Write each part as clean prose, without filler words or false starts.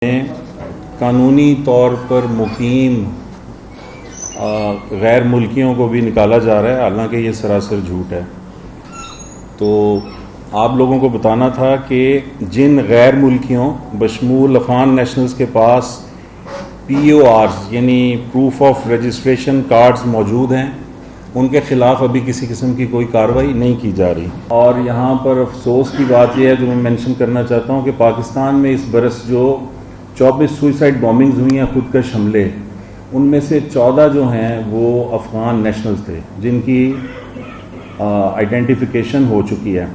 میں قانونی طور پر مقیم غیر ملکیوں کو بھی نکالا جا رہا ہے، حالانکہ یہ سراسر جھوٹ ہے۔ تو آپ لوگوں کو بتانا تھا کہ جن غیر ملکیوں بشمول افغان نیشنلز کے پاس PORs یعنی پروف آف رجسٹریشن کارڈز موجود ہیں، ان کے خلاف ابھی کسی قسم کی کوئی کارروائی نہیں کی جا رہی۔ اور یہاں پر افسوس کی بات یہ ہے جو میں مینشن کرنا چاہتا ہوں کہ پاکستان میں اس برس جو 24 سوئسائڈ بامبنگز ہوئی ہیں، خودکش حملے، ان میں سے 14 جو ہیں وہ افغان نیشنلز تھے جن کی آئیڈینٹیفیکیشن ہو چکی ہے۔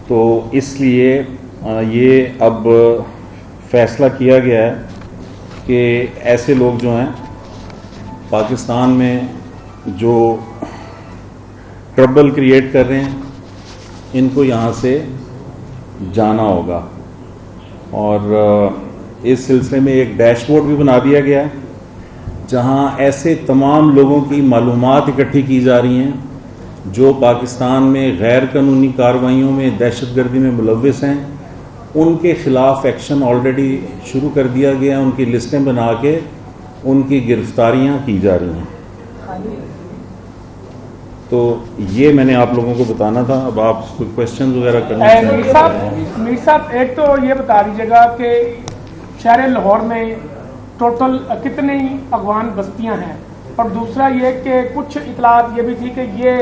تو اس لیے یہ اب فیصلہ کیا گیا ہے کہ ایسے لوگ جو ہیں پاکستان میں جو ٹربل کریٹ کر رہے ہیں ان کو یہاں سے جانا ہوگا۔ اور اس سلسلے میں ایک ڈیش بورڈ بھی بنا دیا گیا ہے جہاں ایسے تمام لوگوں کی معلومات اکٹھی کی جا رہی ہیں جو پاکستان میں غیر قانونی کارروائیوں میں، دہشت گردی میں ملوث ہیں۔ ان کے خلاف ایکشن آلریڈی شروع کر دیا گیا، ان کی لسٹیں بنا کے ان کی گرفتاریاں کی جا رہی ہیں۔ تو یہ میں نے آپ لوگوں کو بتانا تھا۔ اب آپ کوئی کوشچن وغیرہ کرنا چاہیں؟ میر صاحب ایک تو یہ بتا دیجیے گا کہ شہر لاہور میں ٹوٹل کتنی افغان بستیاں ہیں، اور دوسرا یہ کہ کچھ اطلاعات یہ بھی تھی کہ یہ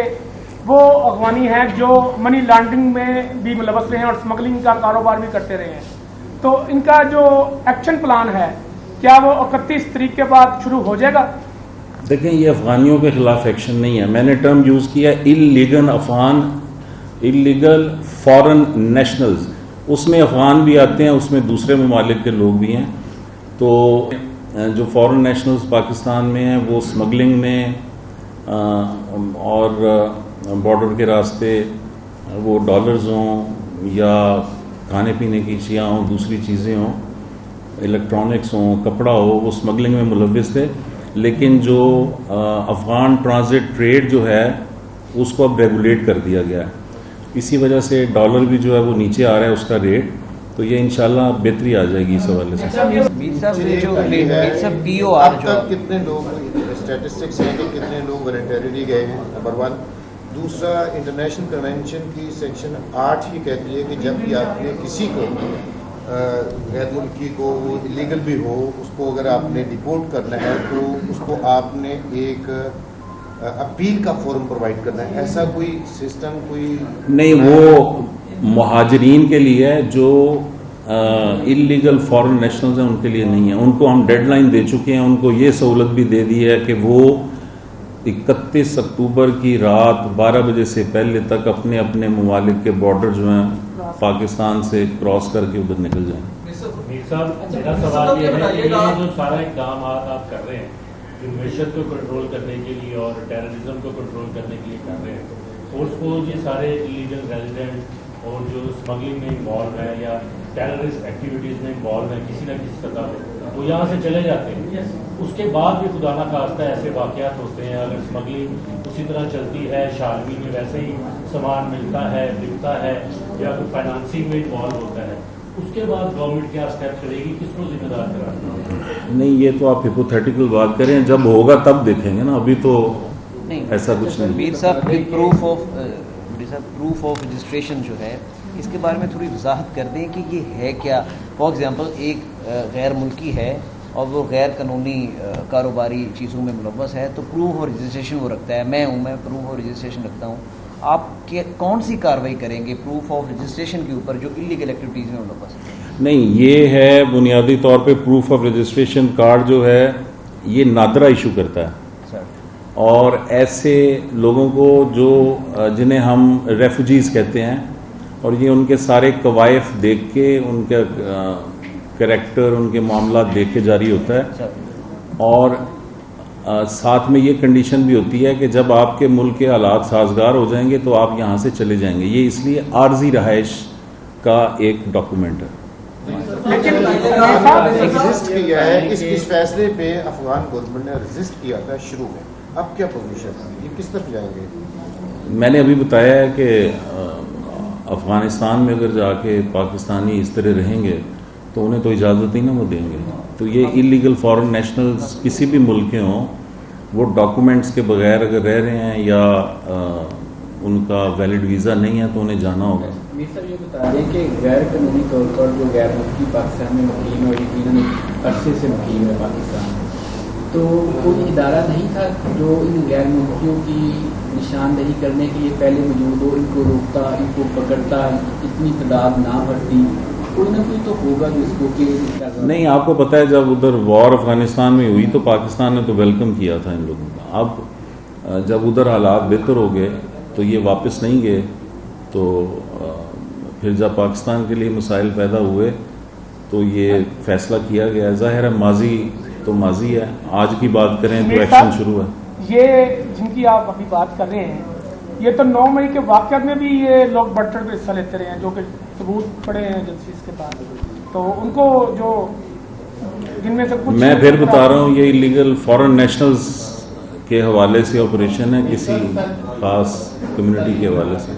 وہ افغانی ہیں جو منی لانڈرنگ میں بھی ملوث رہے ہیں اور اسمگلنگ کا کاروبار بھی کرتے رہے ہیں۔ تو ان کا جو ایکشن پلان ہے کیا وہ 31 تاریخ کے بعد شروع ہو جائے گا؟ دیکھیں، یہ افغانیوں کے خلاف ایکشن نہیں ہے، میں نے ٹرم یوز کیا اللیگل فارن نیشنلز، اس میں افغان بھی آتے ہیں، اس میں دوسرے ممالک کے لوگ بھی ہیں۔ تو جو فارن نیشنلز پاکستان میں ہیں وہ اسمگلنگ میں اور بارڈر کے راستے وہ ڈالرز ہوں یا کھانے پینے کی اشیاء ہوں، دوسری چیزیں ہوں، الیکٹرانکس ہوں، کپڑا ہو، وہ اسمگلنگ میں ملوث تھے۔ لیکن جو افغان ٹرانزٹ ٹریڈ جو ہے اس کو اب ریگولیٹ کر دیا گیا ہے، اسی وجہ سے ڈالر بھی جو ہے وہ نیچے آ رہا ہے اس کا ریٹ، تو یہ انشاءاللہ بہتری آ جائے گی اس حوالے سے۔ اب تک کتنے لوگ اسٹیٹسٹکس ہیں کہ کتنے لوگ والنٹریلی گئے ہیں، نمبر 1۔ دوسرا، انٹرنیشنل کنونشن کی سیکشن 8 ہی کہتی ہے کہ جب بھی آپ نے کسی کو غیر ملکی کو، وہ الیگل بھی ہو، اس کو اگر آپ نے ڈیپورٹ کرنا ہے تو اس کو آپ نے ایک اپیل کا فورم پرووائڈ کرنا ہے۔ ایسا کوئی سسٹم کوئی نہیں، وہ مہاجرین کے لیے ہے، جو اللیگل فارن نیشنلز ہیں ان کے لیے نہیں ہے۔ ان کو ہم ڈیڈ لائن دے چکے ہیں، ان کو یہ سہولت بھی دے دی ہے کہ وہ 31 اکتوبر کی رات 12 بجے سے پہلے تک اپنے اپنے ممالک کے بارڈر جو ہیں پاکستان سے کراس کر کے ادھر نکل جائیں۔ میر صاحب، میرا سوال یہ ہے کہ یہ جو سارا اقدامات آپ کر رہے ہیں جو معیشت کو کنٹرول کرنے کے لیے اور ٹیررزم کو کنٹرول کرنے کے لیے کر رہے ہیں، اور اس کو یہ سارے انلیگل ریزیڈنٹ اور جو اسمگلنگ میں انوالو ہیں یا ٹیررسٹ ایکٹیویٹیز میں انوالو ہیں کسی نہ کسی سطح پہ، وہ یہاں سے چلے جاتے ہیں۔ اس کے بعد بھی خدا نہ خواستہ ایسے واقعات ہوتے ہیں، اگر اسمگلنگ اسی طرح چلتی ہے، شالمی میں ویسے ہی سامان ملتا ہے، بکتا ہے، یا کوئی فائنانسنگ میں انوالو ہوتا ہے، اس کے بعد گورنمنٹ کیا اسٹیپ کرے گی، کس کو ذمہ دار کرانا؟ نہیں، یہ تو آپ ہپوتھیٹیکل بات کریں، جب ہوگا تب دیکھیں گے نا، ابھی تو ایسا کچھ نہیں۔ میر صاحب، پروف آف رجسٹریشن جو ہے اس کے بارے میں تھوڑی وضاحت کر دیں کہ یہ ہے کیا۔ فار ایگزامپل ایک غیر ملکی ہے اور وہ غیر قانونی کاروباری چیزوں میں ملوث ہے، تو پروف اور رجسٹریشن وہ رکھتا ہے، میں پروف اور رجسٹریشن رکھتا ہوں، آپ کون سی کارروائی کریں گے پروف آف رجسٹریشن کے اوپر جو اللیگل ایکٹیویٹیز میں ملوث ہے؟ نہیں، یہ ہے بنیادی طور پہ پروف آف رجسٹریشن کارڈ جو ہے یہ نادرا ایشو کرتا ہے، اور ایسے لوگوں کو جو جنہیں ہم ریفوجیز کہتے ہیں، اور یہ ان کے سارے کوائف دیکھ کے، ان کا کریکٹر، ان کے معاملات دیکھ کے جاری ہوتا ہے۔ اور ساتھ میں یہ کنڈیشن بھی ہوتی ہے کہ جب آپ کے ملک کے حالات سازگار ہو جائیں گے تو آپ یہاں سے چلے جائیں گے۔ یہ اس لیے عارضی رہائش کا ایک ڈاکومنٹ ہے۔ لیکن ایگزسٹ کیا ہے، اس فیصلے پہ افغان گورنمنٹ نے رجسٹ کیا تھا شروع میں، اب کیا پوزیشن ہے، یہ کس طرف جائیں گے؟ میں نے ابھی بتایا ہے کہ افغانستان میں اگر جا کے پاکستانی اس طرح رہیں گے تو انہیں تو اجازت ہی نہ وہ دیں گے. تو یہ انلیگل فارن نیشنلز کسی بھی ملک کے ہوں، وہ ڈاکومنٹس کے بغیر اگر رہ رہے ہیں یا ان کا ویلڈ ویزا نہیں ہے تو انہیں جانا ہوگا. میر صاحب یہ بتا دیں کہ غیر قانونی طور پر جو غیر ملکی پاکستان میں مقیم ہے اور یقیناً عرصے سے مقیم ہے پاکستان میں، تو کوئی ادارہ نہیں تھا جو ان غیر ملکیوں کی نشاندہی کرنے کے لیے پہلے موجود ہو، ان کو روکتا، ان کو پکڑتا، اتنی تعداد نہ بڑھتی؟ کوئی نہ کوئی تو ہوگا جو اس کو کہ نہیں، آپ کو پتہ ہے جب ادھر وار افغانستان میں ہوئی تو پاکستان نے تو ویلکم کیا تھا ان لوگوں کا. اب جب ادھر حالات بہتر ہو گئے تو یہ واپس نہیں گئے، تو پھر جب پاکستان کے لیے مسائل پیدا ہوئے تو یہ فیصلہ کیا گیا. ظاہر ہے ماضی تو ماضی ہے، آج کی بات کریں تو ایکشن شروع ہے. یہ جن کی آپ ابھی بات کر رہے ہیں، یہ تو 9 مئی کے واقعات میں بھی یہ لوگ بڑھ چڑھ کے حصہ لیتے رہے ہیں، جو کہ ثبوت پڑے ہیں ایجنسیز کے پاس. تو ان کو جو جن میں سے کچھ میں پھر بتا رہا ہوں، یہ انلیگل فارن نیشنلز کے حوالے سے آپریشن ہے، کسی خاص کمیونٹی کے حوالے سے.